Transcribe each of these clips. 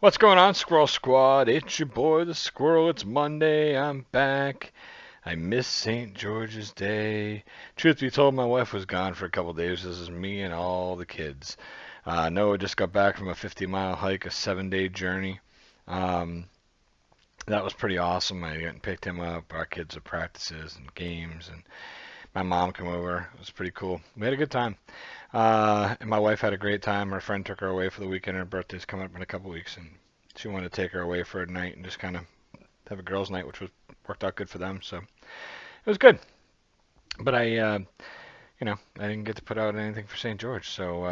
What's going on, Squirrel Squad? It's your boy, the Squirrel. It's Monday. I'm back. I miss St. George's Day. Truth be told, my wife was gone for a couple days. This is me and all the kids. Noah just got back from a 50-mile hike, a 7-day journey. That was pretty awesome. I went and picked him up. Our kids at practices and games, and my mom came over. It was pretty cool. We had a good time. And my wife had a great time. Her friend took her away for the weekend. Her birthday's coming up in a couple weeks, and she wanted to take her away for a night and just kind of have a girls' night, which worked out good for them. So it was good. But I didn't get to put out anything for St. George, so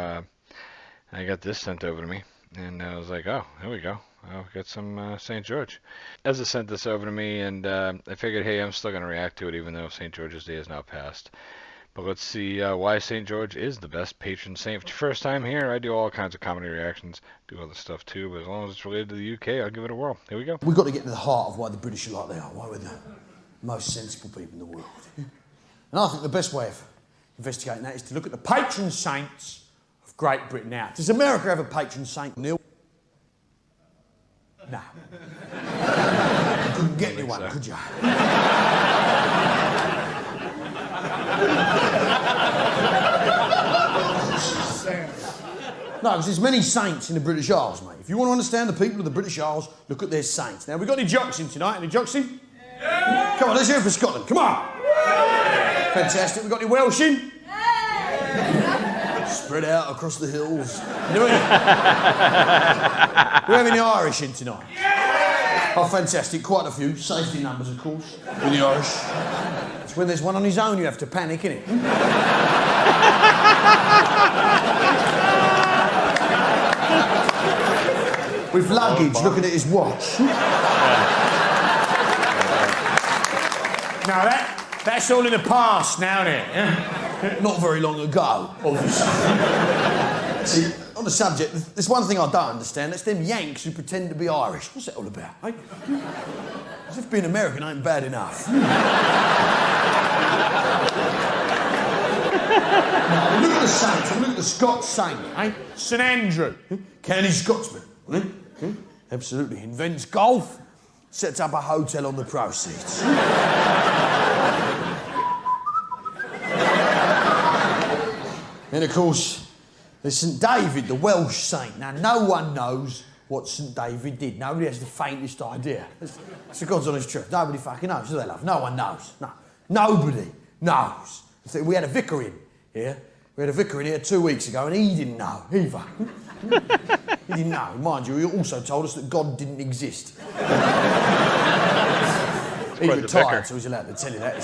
I got this sent over to me, and I was like, oh, here we go. I'll get some St. George. Ezra sent this over to me, and I figured, hey, I'm still going to react to it, even though St. George's Day is now passed. But let's see why St. George is the best patron saint. First time here, I do all kinds of comedy reactions, do other stuff too, but as long as it's related to the UK, I'll give it a whirl. Here we go. We've got to get to the heart of why the British are like they are, why we're the most sensible people in the world. And I think the best way of investigating that is to look at the patron saints of Great Britain. Now, does America have a patron saint, Neil? No. You couldn't get anyone, could you? No, because there's many saints in the British Isles, mate. If you want to understand the people of the British Isles, look at their saints. Now, we got any jocks in tonight? Any jocks in? Yeah. Come on, let's hear it for Scotland. Come on. Yeah. Fantastic. We got any Welsh in? Yeah. Spread out across the hills. Do we have any Irish in tonight? Yeah. Oh, fantastic. Quite a few. Safety numbers, of course, with the Irish. It's when there's one on his own you have to panic, innit? With luggage, looking at his watch. Now that's all in the past now, isn't it? Yeah? Not very long ago, obviously. See, on the subject, there's one thing I don't understand. That's them Yanks who pretend to be Irish. What's that all about, eh? As if being American ain't bad enough. Now, look at the saints. Look at the Scots saint, eh? St Andrew, canny Scotsman. Absolutely. Invents golf, sets up a hotel on the proceeds. And of course, there's St David, the Welsh saint. Now, no one knows what St David did. Nobody has the faintest idea. It's the God's honest truth. Nobody fucking knows, do they, love? No one knows. No. Nobody knows. We had a vicar in here. We had a vicar in here 2 weeks ago, and he didn't know either. He didn't know. Mind you, he also told us that God didn't exist. He's retired, so he's allowed to tell you that.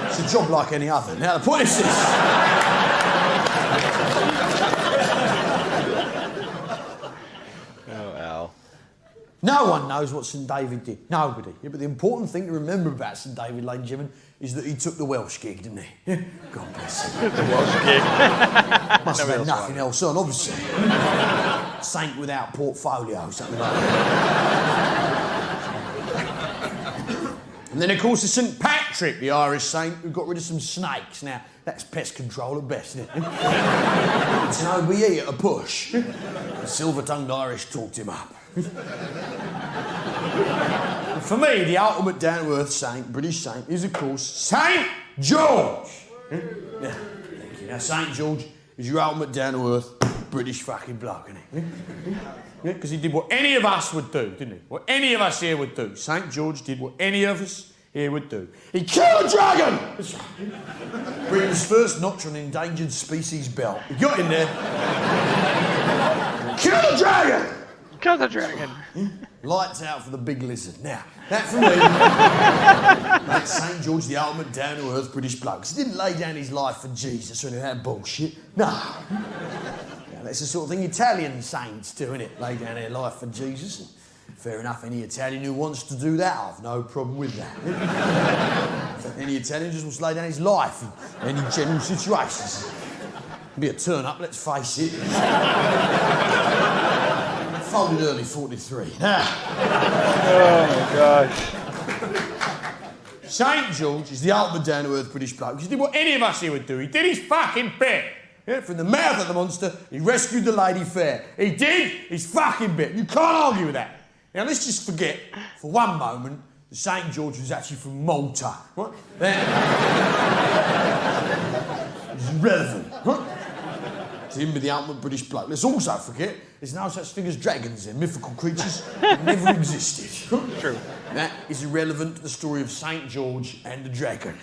It's a job like any other. Now, the point is this. Oh, Al. No one knows what St David did. Nobody. Yeah, but the important thing to remember about St David, ladies and gentlemen, is that he took the Welsh gig, didn't he? God bless him. The Welsh gig. Must have had nothing else on, obviously. Saint without portfolio, something like that. And then, of course, there's St Patrick, the Irish saint, who got rid of some snakes. Now, that's pest control at best, isn't it? It's an OBE at a push. The silver-tongued Irish talked him up. For me, the ultimate down-to-earth saint, British saint, is, of course, St George. Yeah, thank you. Now, St George is your ultimate down-to-earth British fucking bloke, isn't he? Yeah, because he did what any of us would do, didn't he? What any of us here would do. St George did what any of us here would do. He killed a dragon! That's right. Britain's first notch on endangered species belt. He got in there. Kill the dragon! Kill the dragon. Lights out for the big lizard. Now, that for me makes St George the ultimate down-to-earth British bloke. He didn't lay down his life for Jesus or any of that bullshit. No. Now, that's the sort of thing Italian saints do, innit? Lay down their life for Jesus. And fair enough, any Italian who wants to do that, I've no problem with that. Any Italian just wants to lay down his life in any general situations. It'd be a turn-up, let's face it. Folded early 43. Now. Oh my gosh. St George is the ultimate down-to-earth British bloke. He did what any of us here would do. He did his fucking bit. Yeah, from the mouth of the monster, he rescued the lady fair. He did his fucking bit. You can't argue with that. Now let's just forget for one moment that St George was actually from Malta. Right? That is irrelevant. Right? It's him with the ultimate British bloke. Let's also forget there's no such thing as dragons. They're mythical creatures that never existed. True. That is irrelevant to the story of St George and the dragon.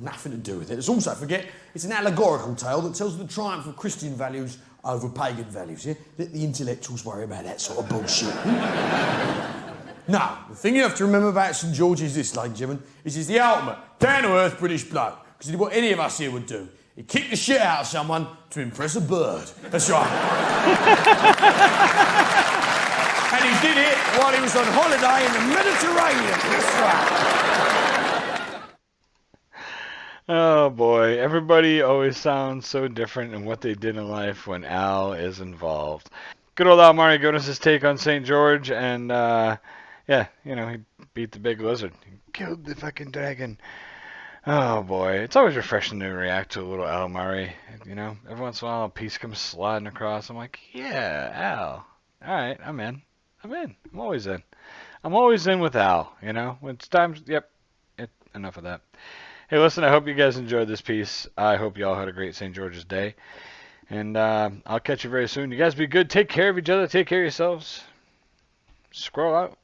Nothing to do with it. Let's also forget it's an allegorical tale that tells the triumph of Christian values over pagan values. Yeah? Let the intellectuals worry about that sort of bullshit. No, the thing you have to remember about St George is this, ladies and gentlemen, is he's the ultimate down-to-earth British bloke. Because he did what any of us here would do. He kicked the shit out of someone to impress a bird. That's right. And he did it while he was on holiday in the Mediterranean. That's right. Oh boy, everybody always sounds so different in what they did in life when Al is involved. Good old Al Murray gave us his take on St. George, and yeah, you know, he beat the big lizard. He killed the fucking dragon. Oh boy, it's always refreshing to react to a little Al Murray. You know, every once in a while a piece comes sliding across. I'm like, yeah, Al. All right, I'm in. I'm always in. I'm always in with Al. You know, when it's time. Yep. Enough of that. Hey, listen, I hope you guys enjoyed this piece. I hope you all had a great St. George's Day. And I'll catch you very soon. You guys be good. Take care of each other. Take care of yourselves. Squirrel out.